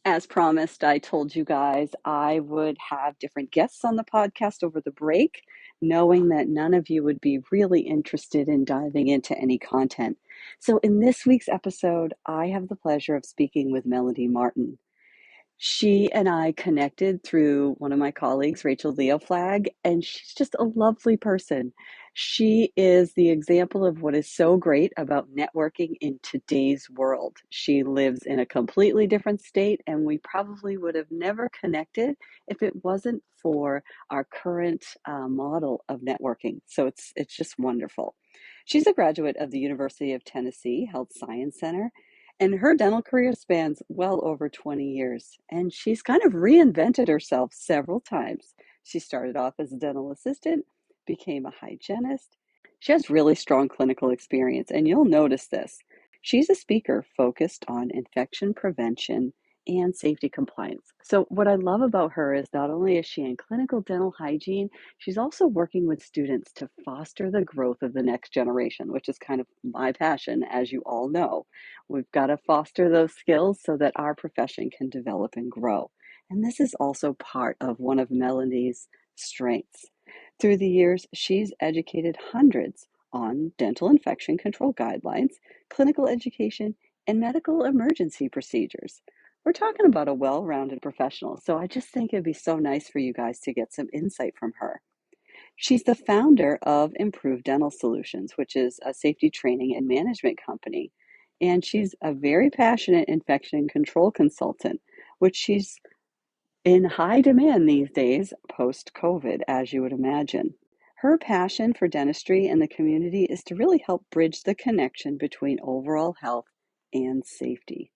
As promised, I told you guys I would have different guests on the podcast over the break, knowing that none of you would be really interested in diving into any content. So, in this week's episode, I have the pleasure of speaking with Melondy Martin. She and I connected through one of my colleagues, Rachel Leo Flag, and she's just a lovely person. She is the example of what is so great about networking in today's world. She lives in a completely different state, and we probably would have never connected if it wasn't for our current model of networking. So it's just wonderful. She's a graduate of the University of Tennessee Health Science Center, and her dental career spans well over 20 years, and she's kind of reinvented herself several times. She started off as a dental assistant, became a hygienist. She has really strong clinical experience, and you'll notice this. She's a speaker focused on infection prevention and safety compliance. So, what I love about her is not only is she in clinical dental hygiene, she's also working with students to foster the growth of the next generation, which is kind of my passion, as you all know. We've got to foster those skills so that our profession can develop and grow. And this is also part of one of Melondy's strengths. Through the years, she's educated hundreds on dental infection control guidelines, clinical education, and medical emergency procedures. We're talking about a well rounded professional, so I just think it'd be so nice for you guys to get some insight from her. She's the founder of Improved Dental Solutions, which is a safety training and management company. And she's a very passionate infection control consultant, which she's in high demand these days post COVID, as you would imagine. Her passion for dentistry and the community is to really help bridge the connection between overall health and safety.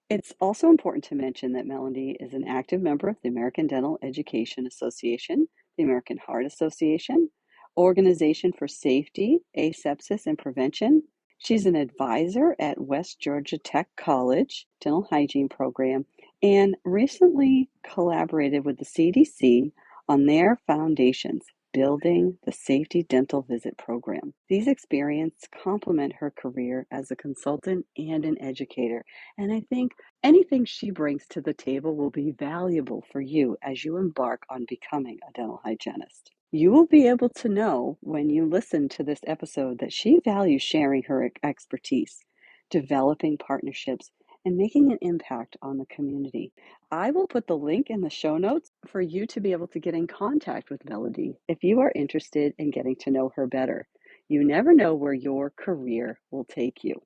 It's also important to mention that Melondy is an active member of the American Dental Education Association, the American Heart Association, Organization for Safety, Asepsis, and Prevention. She's an advisor at West Georgia Tech College Dental Hygiene Program and recently collaborated with the CDC on their foundations, Building the Safety Dental Visit Program. These experiences complement her career as a consultant and an educator, and I think anything she brings to the table will be valuable for you as you embark on becoming a dental hygienist. You will be able to know when you listen to this episode that she values sharing her expertise, developing partnerships, and making an impact on the community. I will put the link in the show notes for you to be able to get in contact with Melondy if you are interested in getting to know her better. You never know where your career will take you.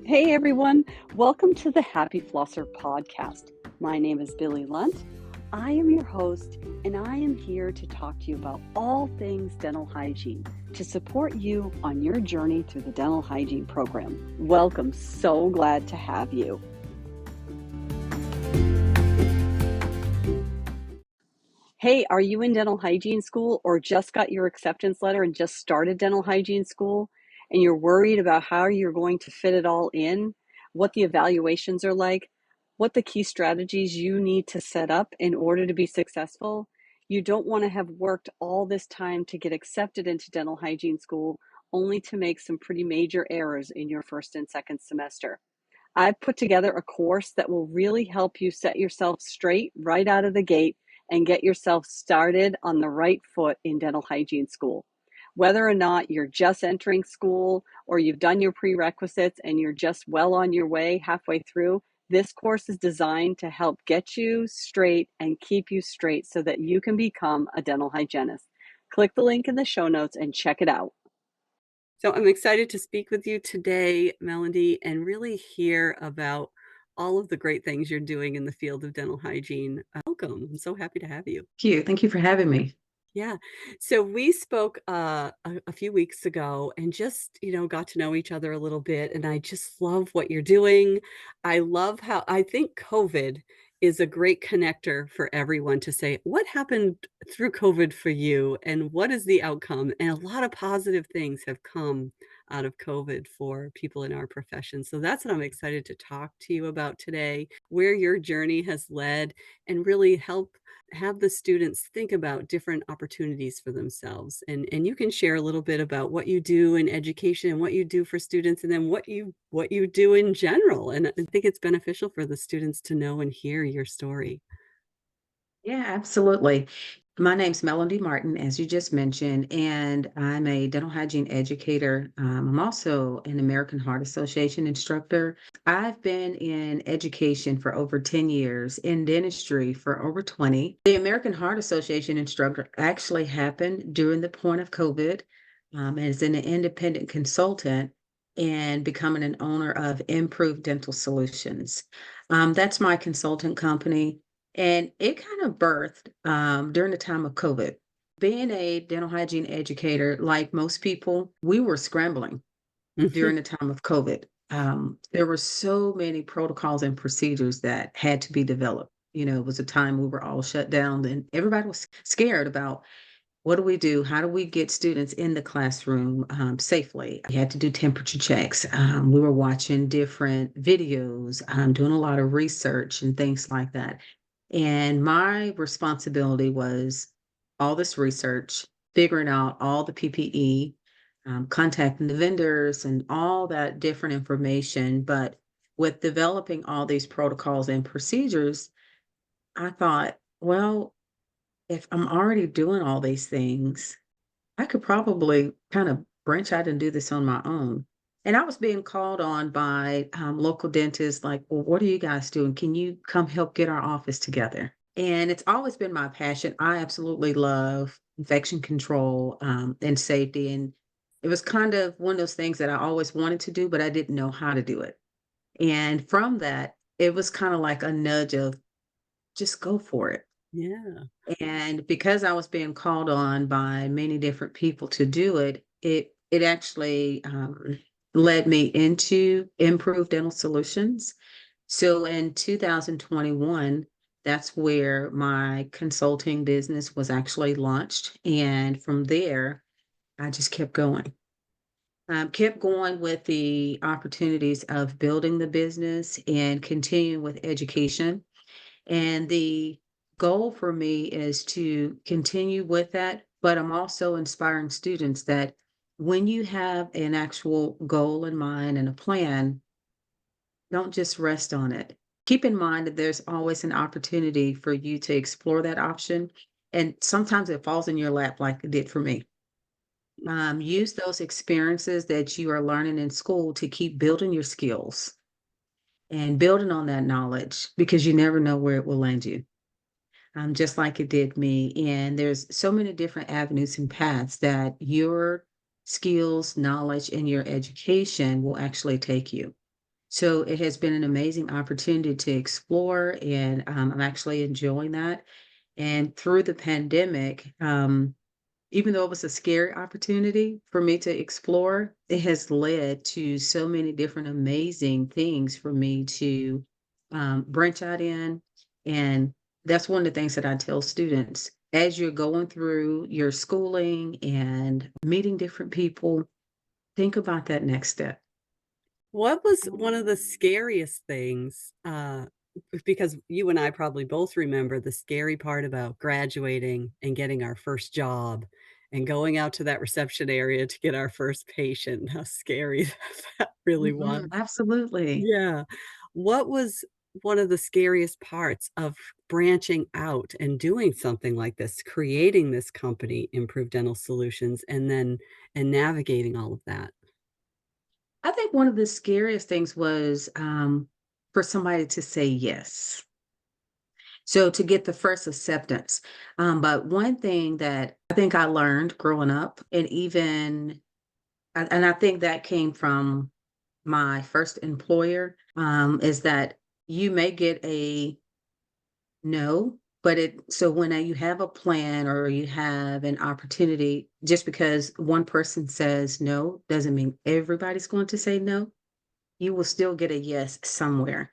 Hey everyone, welcome to the Happy Flosser podcast. My name is Billy Lunt. I am your host, and I am here to talk to you about all things dental hygiene to support you on your journey through the dental hygiene program. Welcome, so glad to have you. Hey, are you in dental hygiene school or just got your acceptance letter and just started dental hygiene school and you're worried about how you're going to fit it all in, what the evaluations are like, what the key strategies you need to set up in order to be successful? You don't want to have worked all this time to get accepted into dental hygiene school only to make some pretty major errors in your first and second semester. I've put together a course that will really help you set yourself straight right out of the gate and get yourself started on the right foot in dental hygiene school. Whether or not you're just entering school or you've done your prerequisites and you're just well on your way halfway through, this course is designed to help get you straight and keep you straight so that you can become a dental hygienist. Click the link in the show notes and check it out. So I'm excited to speak with you today, Melondy, and really hear about all of the great things you're doing in the field of dental hygiene. Welcome. I'm so happy to have you. Thank you. Thank you for having me. Yeah. So we spoke a few weeks ago and just, got to know each other a little bit. And I just love what you're doing. I love how I think COVID is a great connector for everyone to say, what happened through COVID for you and what is the outcome? And a lot of positive things have come out of COVID for people in our profession. So that's what I'm excited to talk to you about today, where your journey has led and really help have the students think about different opportunities for themselves. And you can share a little bit about what you do in education and what you do for students, and then what you do in general. And I think it's beneficial for the students to know and hear your story. Yeah, absolutely. My name's Melondy Martin, as you just mentioned, and I'm a dental hygiene educator. I'm also an American Heart Association instructor. I've been in education for over 10 years, in dentistry for over 20. The American Heart Association instructor actually happened during the point of COVID, as an independent consultant and becoming an owner of Improved Dental Solutions. That's my consultant company. And it kind of birthed during the time of COVID. Being a dental hygiene educator, like most people, we were scrambling during the time of COVID. There were so many protocols and procedures that had to be developed. It was a time we were all shut down and everybody was scared about what do we do? How do we get students in the classroom safely? We had to do temperature checks. We were watching different videos, doing a lot of research and things like that. And my responsibility was all this research, figuring out all the PPE, contacting the vendors, and all that different information. But with developing all these protocols and procedures, I thought, well, if I'm already doing all these things, I could probably kind of branch out and do this on my own. And I was being called on by local dentists, like, well, what are you guys doing? Can you come help get our office together? And it's always been my passion. I absolutely love infection control and safety. And it was kind of one of those things that I always wanted to do, but I didn't know how to do it. And from that, it was kind of like a nudge of just go for it. Yeah. And because I was being called on by many different people to do it, it actually led me into Improved Dental Solutions. So in 2021, that's where my consulting business was actually launched. And from there, I just kept going. Kept going with the opportunities of building the business and continuing with education, and the goal for me is to continue with that, but I'm also inspiring students that when you have an actual goal in mind and a plan, don't just rest on it. Keep in mind that there's always an opportunity for you to explore that option. And sometimes it falls in your lap, like it did for me. Use those experiences that you are learning in school to keep building your skills and building on that knowledge because you never know where it will land you. Just like it did me. And there's so many different avenues and paths that your skills, knowledge, and your education will actually take you. So it has been an amazing opportunity to explore, and I'm actually enjoying that. And through the pandemic, even though it was a scary opportunity for me to explore, it has led to so many different amazing things for me to branch out in. And that's one of the things that I tell students as you're going through your schooling and meeting different people, think about that next step. What was one of the scariest things, because you and I probably both remember the scary part about graduating and getting our first job and going out to that reception area to get our first patient, how scary that really was. Absolutely. Yeah. What was one of the scariest parts of branching out and doing something like this, creating this company, Improved Dental Solutions, and navigating all of that? I think one of the scariest things was for somebody to say yes. So to get the first acceptance. But one thing that I think I learned growing up, and I think that came from my first employer, is that you may get a no, but so when you have a plan or you have an opportunity, just because one person says no doesn't mean everybody's going to say no. You will still get a yes somewhere.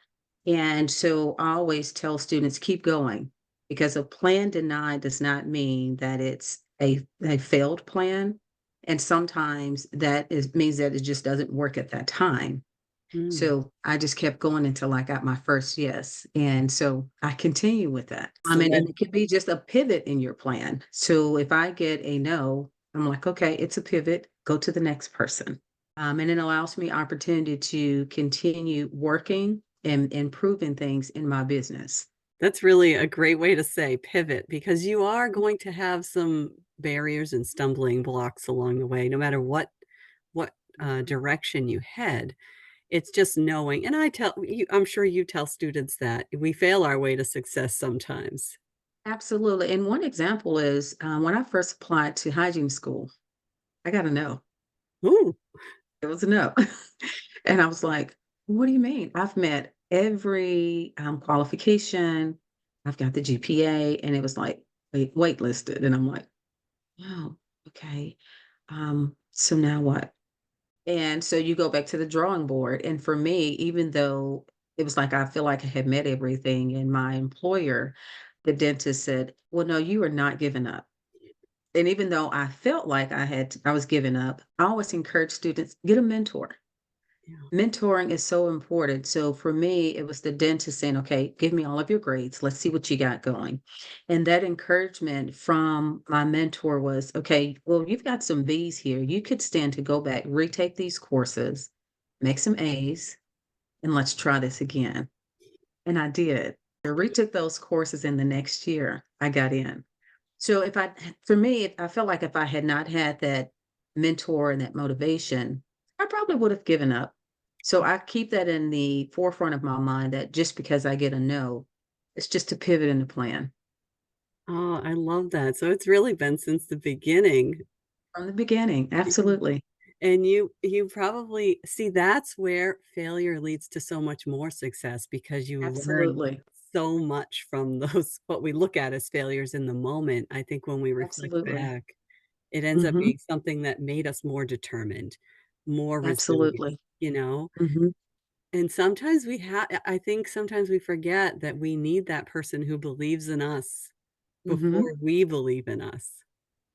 And so I always tell students keep going because a plan denied does not mean that it's a failed plan. And sometimes that is means that it just doesn't work at that time. Mm. So I just kept going until I got my first yes. And so I continue with that. I mean, and Excellent. it could be just a pivot in your plan. So if I get a no, I'm like, okay, it's a pivot, go to the next person. And it allows me opportunity to continue working and improving things in my business. That's really a great way to say pivot because you are going to have some barriers and stumbling blocks along the way, no matter what direction you head. It's just knowing, and I tell you, I'm sure you tell students that we fail our way to success sometimes. Absolutely. And one example is when I first applied to hygiene school, I got a no. Ooh, It was a no. And I was like, what do you mean? I've met every qualification. I've got the GPA. And it was like, waitlisted. And I'm like, oh, okay. So now what? And so you go back to the drawing board. And for me, even though it was like I feel like I had met everything, and my employer, the dentist said, well, no, you are not giving up. And even though I felt like I was giving up, I always encourage students, get a mentor. yeah. Mentoring is so important. So for me, it was the dentist saying, okay, give me all of your grades. Let's see what you got going. And that encouragement from my mentor was, okay, well, you've got some B's here. You could stand to go back, retake these courses, make some A's, and let's try this again. And I did. I retook those courses in the next year. I got in. So for me, if I felt like if I had not had that mentor and that motivation, I probably would have given up. So I keep that in the forefront of my mind that just because I get a no, it's just a pivot in the plan Oh, I love that. So it's really been since the beginning. from the beginning. Absolutely. And you probably see, that's where failure leads to so much more success because you learn Absolutely. so much from those what we look at as failures in the moment. I think when we reflect Absolutely. back, it ends up Hmm. being something that made us more determined, more resilient, Absolutely. you know? Hmm. And sometimes I think sometimes we forget that we need that person who believes in us Hmm. before we believe in us.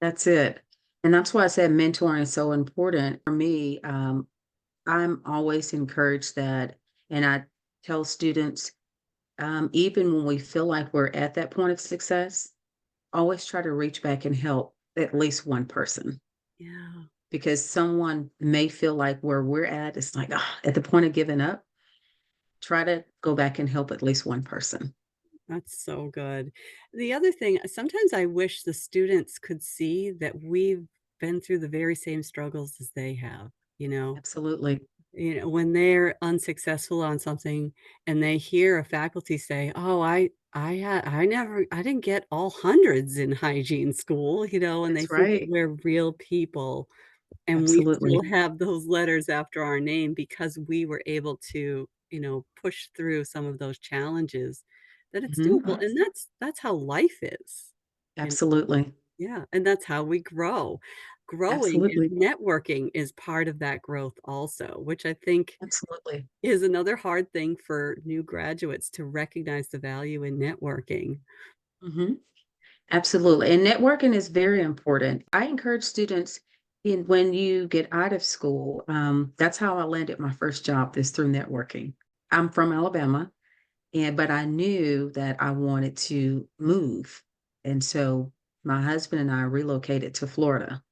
That's it. And that's why I said mentoring is so important for me. I'm always encouraged that, and I tell students, even when we feel like we're at that point of success, always try to reach back and help at least one person Yeah. because someone may feel like where we're at, it's like at the point of giving up. Try to go back and help at least one person. That's so good. The other thing, sometimes I wish the students could see that we've been through the very same struggles as they have, you know? Absolutely. When they're unsuccessful on something and they hear a faculty say, "Oh, I didn't get all hundreds in hygiene school," and they That's see that right. we're real people and we still Absolutely. have those letters after our name because we were able to, push through some of those challenges, that it's Hmm. doable, and that's how life is. And Absolutely. yeah, and that's how we grow. Growing and Absolutely. networking is part of that growth also, which I think Absolutely. is another hard thing for new graduates to recognize the value in networking. Hmm. Absolutely. And networking is very important. I encourage students in when you get out of school, that's how I landed my first job is through networking. I'm from Alabama, and but I knew that I wanted to move. And so my husband and I relocated to Florida.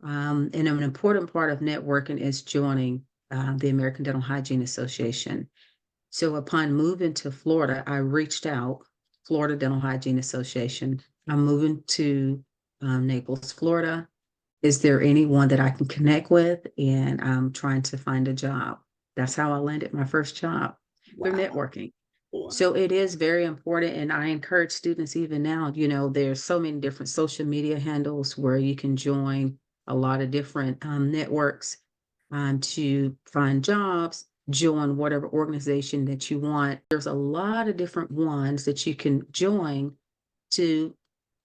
And an important part of networking is joining the American Dental Hygiene Association. So upon moving to Florida, I reached out, Florida Dental Hygiene Association. I'm moving to Naples, Florida. Is there anyone that I can connect with? And I'm trying to find a job. That's how I landed my first job through Wow. networking. Wow. So it is very important. And I encourage students even now, there's so many different social media handles where you can join a lot of different networks to find jobs, join whatever organization that you want. There's a lot of different ones that you can join to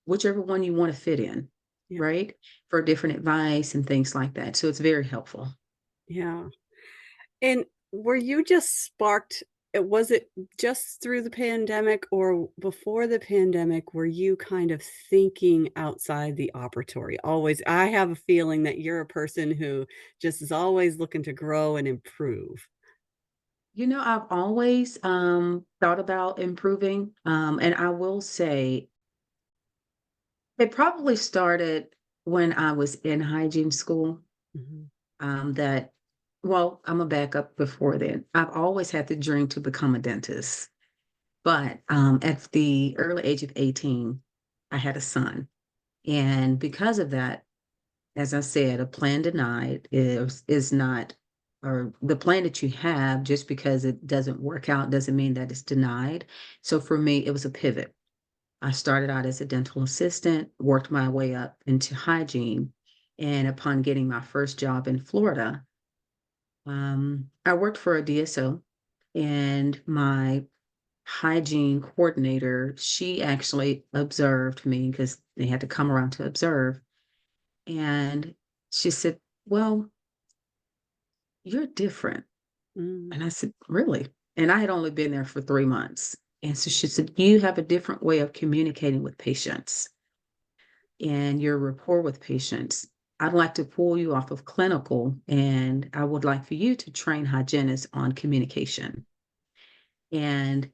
whichever one you want to fit in, Yeah, right? For different advice and things like that. So it's very helpful. yeah. And were you just sparked was it just through the pandemic or before the pandemic, were you kind of thinking outside the operatory? Always I have a feeling that you're a person who just is always looking to grow and improve. I've always thought about improving. And I will say it probably started when I was in hygiene school. Mhm. That well, I'm a backup before then. I've always had the dream to become a dentist. But at the early age of 18, I had a son. And because of that, as I said, a plan denied is not, or the plan that you have, just because it doesn't work out doesn't mean that it's denied. So for me, it was a pivot. I started out as a dental assistant, worked my way up into hygiene. And upon getting my first job in Florida, I worked for a DSO, and my hygiene coordinator, she actually observed me because they had to come around to observe. And she said, "Well, you're different." Mm. And I said, "Really?" And I had only been there for 3 months. And so she said, "You have a different way of communicating with patients and your rapport with patients. I'd like to pull you off of clinical, and I would like for you to train hygienists on communication." And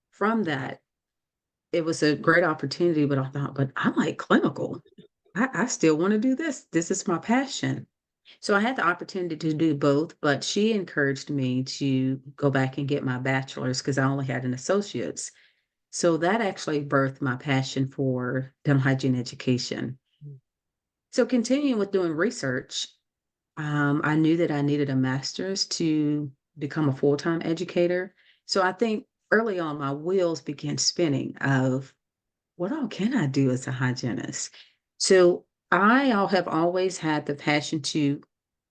from that, it was a great opportunity, but I thought, but I like clinical. I still want to do this. This is my passion. So I had the opportunity to do both, but she encouraged me to go back and get my bachelor's because I only had an associate's. So that actually birthed my passion for dental hygiene education. Mm. So continuing with doing research, I knew that I needed a master's to become a full-time educator. So I think early on, my wheels began spinning of what all can I do as a hygienist? So have always had the passion to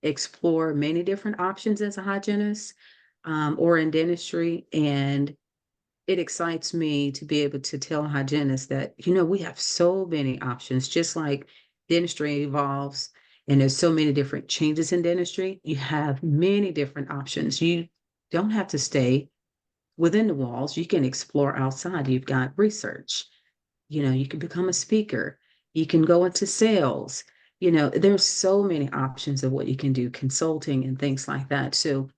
explore many different options as a hygienist, or in dentistry. And it excites me to be able to tell hygienists that, we have so many options, just like dentistry evolves and there's so many different changes in dentistry. You have many different options. You don't have to stay within the walls. You can explore outside. You've got research. You can become a speaker. You can go into sales. There's so many options of what you can do, consulting and things like that. So,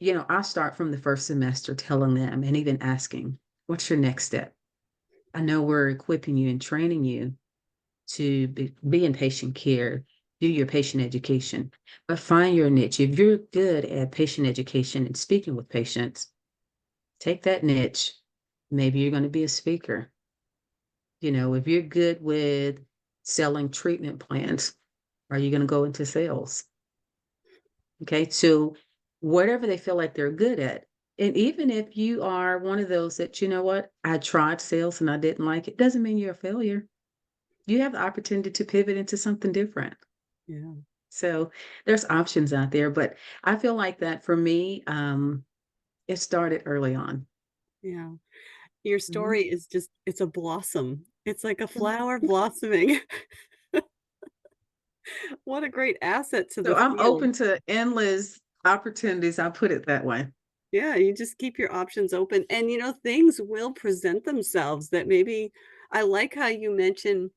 I start from the first semester telling them and even asking, what's your next step? I know we're equipping you and training you to be in patient care, do your patient education, but find your niche. If you're good at patient education and speaking with patients, take that niche. Maybe you're going to be a speaker. If you're good with selling treatment plans, are you going to go into sales? Okay. So whatever they feel like they're good at. And even if you are one of those that, what, I tried sales and I didn't like it, doesn't mean you're a failure. You have the opportunity to pivot into something different. Yeah. So there's options out there, but I feel like that for me, it started early on. Yeah. Your Mhm. story is just it's a blossom. It's like a flower blossoming. What a great asset to So the I'm field. open to endless opportunities. I put it that way. Yeah, you just keep your options open and, things will present themselves that maybe I like how you mentioned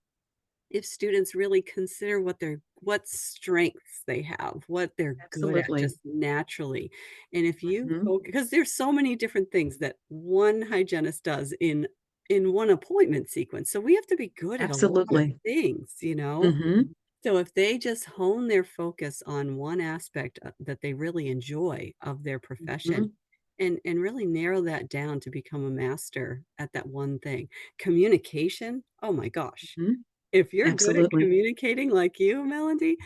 if students really consider what strengths they have, what they're good at Absolutely. just naturally. And if you Mhm. because there's so many different things that one hygienist does in one appointment sequence. So we have to be good at a lot of Absolutely. things. Mhm. So if they just hone their focus on one aspect that they really enjoy of their profession Mhm. and really narrow that down to become a master at that one thing. Communication, oh my gosh. Mhm. If you're good at Absolutely. communicating like you, Melody,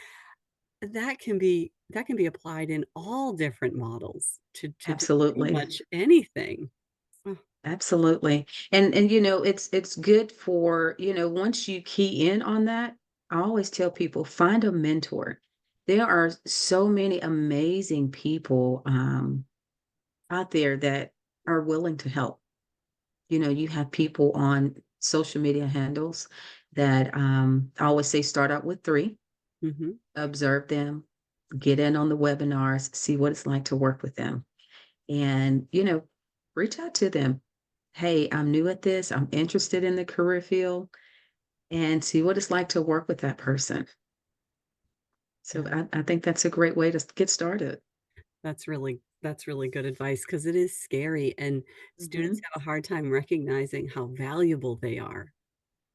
that can be applied in all different models to do pretty Absolutely. much anything. Oh, Absolutely. And it's good for, once you key in on that, I always tell people find a mentor. There are so many amazing people out there that are willing to help. You have people on social media handles that I always say start out with three, mhm, observe them, get in on the webinars, see what it's like to work with them. And, reach out to them. Hey, I'm new at this. I'm interested in the career field, and see what it's like to work with that person. So yeah. I think that's a great way to get started. That's That's really good advice because it is scary, and students Hmm. have a hard time recognizing how valuable they are.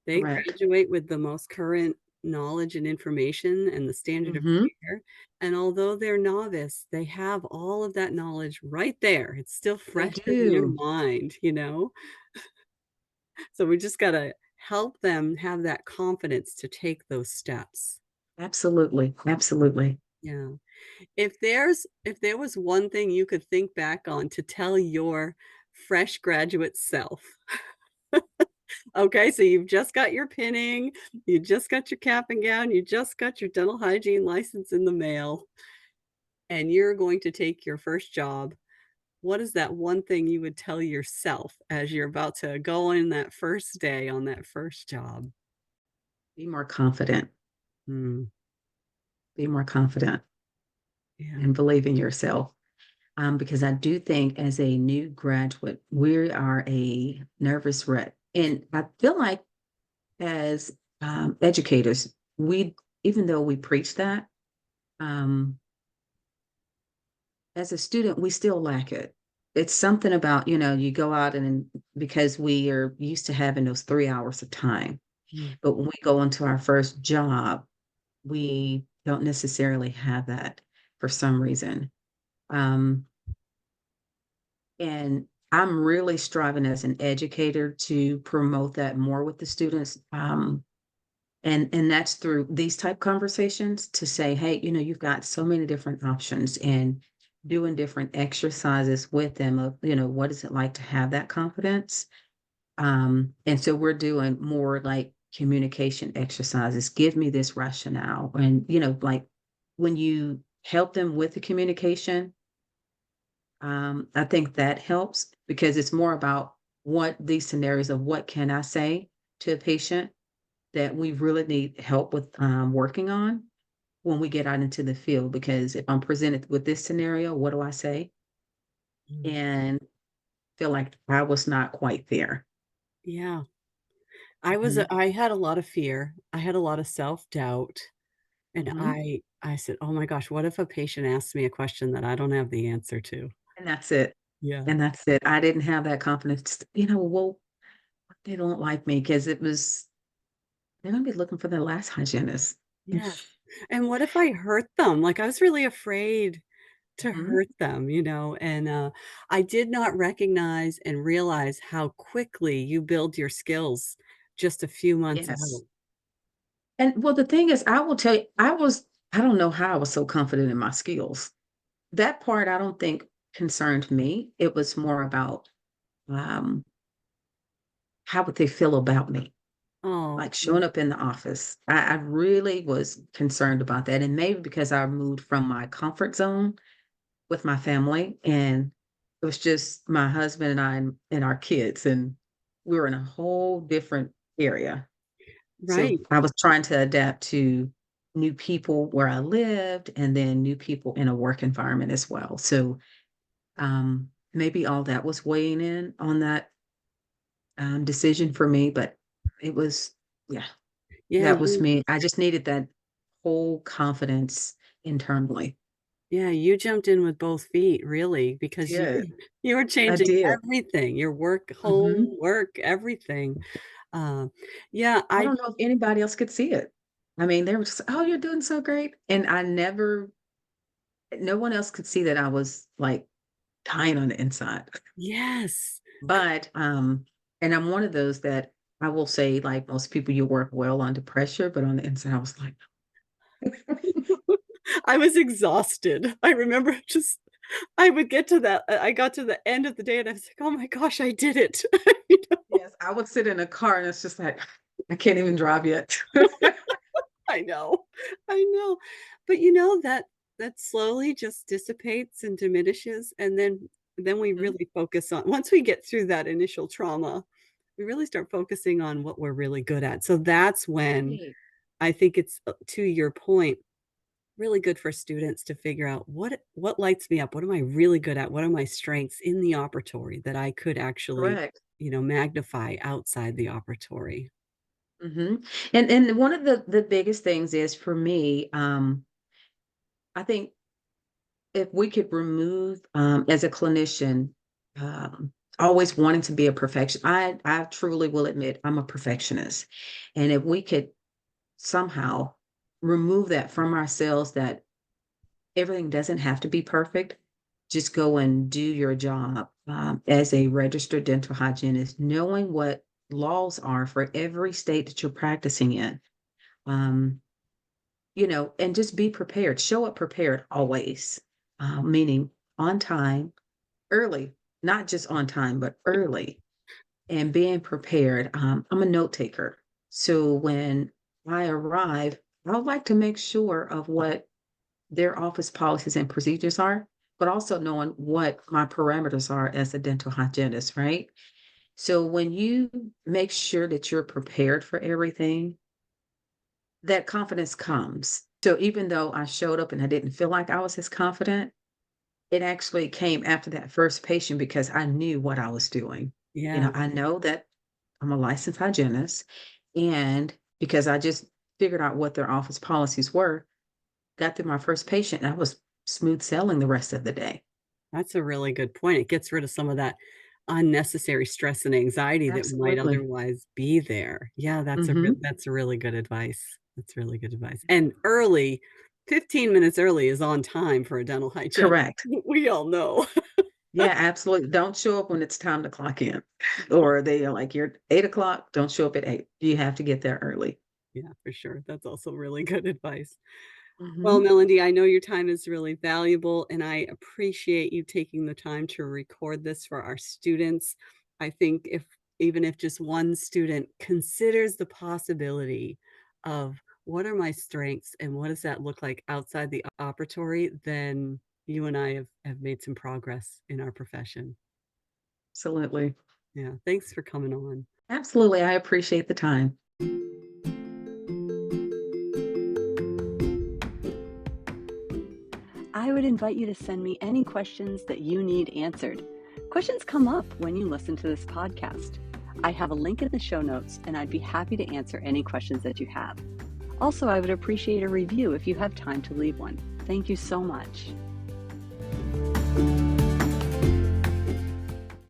They Correct. graduate with the most current knowledge and information and the standard of Hmm. care, and although they're novice, they have all of that knowledge right there. It's still They fresh in their do. mind, you know? So we just gotta help them have that confidence to take those steps. Absolutely. Absolutely. Yeah. If there was one thing you could think back on to tell your fresh graduate self, okay, so you've just got your pinning, you just got your cap and gown, you just got your dental hygiene license in the mail, and you're going to take your first job. What is that one thing you would tell yourself as you're about to go in that first day on that first job? Be more confident. Mm, Be more confident yeah. and believe in yourself. Because I do think as a new graduate, we are a nervous wreck. And I feel like as educators, we, even though we preach that, um, as a student, we still lack it. It's something about, you go out and because we are used to having those 3 hours of time. Mm, But when we go into our first job, we don't necessarily have that for some reason. Um, and I'm really striving as an educator to promote that more with the students. And that's through these type conversations to say, hey, you've got so many different options and doing different exercises with them of, what is it like to have that confidence? And so we're doing more like communication exercises. Give me this rationale. And, like when you help them with the communication, I think that helps because it's more about what these scenarios of what can I say to a patient that we really need help with working on when we get out into the field. Because if I'm presented with this scenario, what do I say? mm. And feel like I was not quite there. Yeah. Mhm. I had a lot of fear. I had a lot of self-doubt, and Mhm. I said, "Oh my gosh, what if a patient asks me a question that I don't have the answer to?" And that's it. Yeah. And that's it. I didn't have that confidence. Well, they don't like me because they're gonna be looking for their last hygienist. Yeah. And what if I hurt them? Like, I was really afraid to Mhm. hurt them, and, I did not recognize and realize how quickly you build your skills just a few months Yes. out. And well, the thing is, I will tell you, I don't know how I was so confident in my skills. That part I don't think concerned me. It was more about um, how would they feel about me? Oh, Like showing up in the office. I really was concerned about that. And maybe because I moved from my comfort zone with my family and it was just my husband and I and our kids, and we were in a whole different area. So right. I was trying to adapt to new people where I lived and then new people in a work environment as well. So maybe all that was weighing in on that decision for me, but it was, yeah, Yeah, that was you me. I just needed that whole confidence internally. yeah, you jumped in with both feet, really, because you Did. you were I changing did. everything, your work, home, Hmm. work, everything. Um, yeah, I I don't know if anybody else could see it. I mean, they were just, oh, you're doing so great. And no one else could see that I was like dying on the inside. yes. But, and I'm one of those that I will say, like most people, you work well under pressure, but on the inside, I was like, I was exhausted. I remember just I would get to that I got to the end of the day and I was like, "Oh my gosh, I did it." You know? yes, I would sit in a car and it's just like, I can't even drive yet. I know. I know. But that slowly just dissipates and diminishes, and then we Mhm. really focus on once we get through that initial trauma, we really start focusing on what we're really good at. So that's when Right. I think it's, to your point, really good for students to figure out what lights me up, what am I really good at, what are my strengths in the operatory that I could actually, Correct. magnify outside the operatory. Hmm. And one of the biggest things is for me, I think if we could remove, as a clinician, um, always wanting to be a perfection. I truly will admit I'm a perfectionist. And if we could somehow remove that from ourselves, that everything doesn't have to be perfect, just go and do your job, as a registered dental hygienist, knowing what laws are for every state that you're practicing in. Um, and just be prepared. Show up prepared always, meaning on time, early, not just on time, but early, and being prepared. I'm a note taker. So when I arrive, I would like to make sure of what their office policies and procedures are, but also knowing what my parameters are as a dental hygienist, right? So when you make sure that you're prepared for everything, that confidence comes. So even though I showed up and I didn't feel like I was as confident, it actually came after that first patient because I knew what I was doing. Yeah, I know that I'm a licensed hygienist, and because I just figured out what their office policies were, got through my first patient, and I was smooth sailing the rest of the day. that's a really good point. It gets rid of some of that unnecessary stress and anxiety that might Absolutely. otherwise be there. Yeah, Mhm. that's a really good advice. That's really good advice. And early, 15 minutes early is on time for a dental hygienist. Correct. We all know. Yeah, absolutely. Don't show up when it's time to clock in. Or they are like, "You're 8 o'clock, don't show up at 8." You have to get there early. Yeah, for sure. That's also really good advice. Well, Mhm. Melody, I know your time is really valuable, and I appreciate you taking the time to record this for our students. I think if even if just one student considers the possibility of what are my strengths and what does that look like outside the operatory, then you and I have made some progress in our profession. Absolutely. Yeah, thanks for coming on. Absolutely, I appreciate the time. I would invite you to send me any questions that you need answered. Questions come up when you listen to this podcast. I have a link in the show notes, and I'd be happy to answer any questions that you have. Also, I would appreciate a review if you have time to leave one. Thank you so much.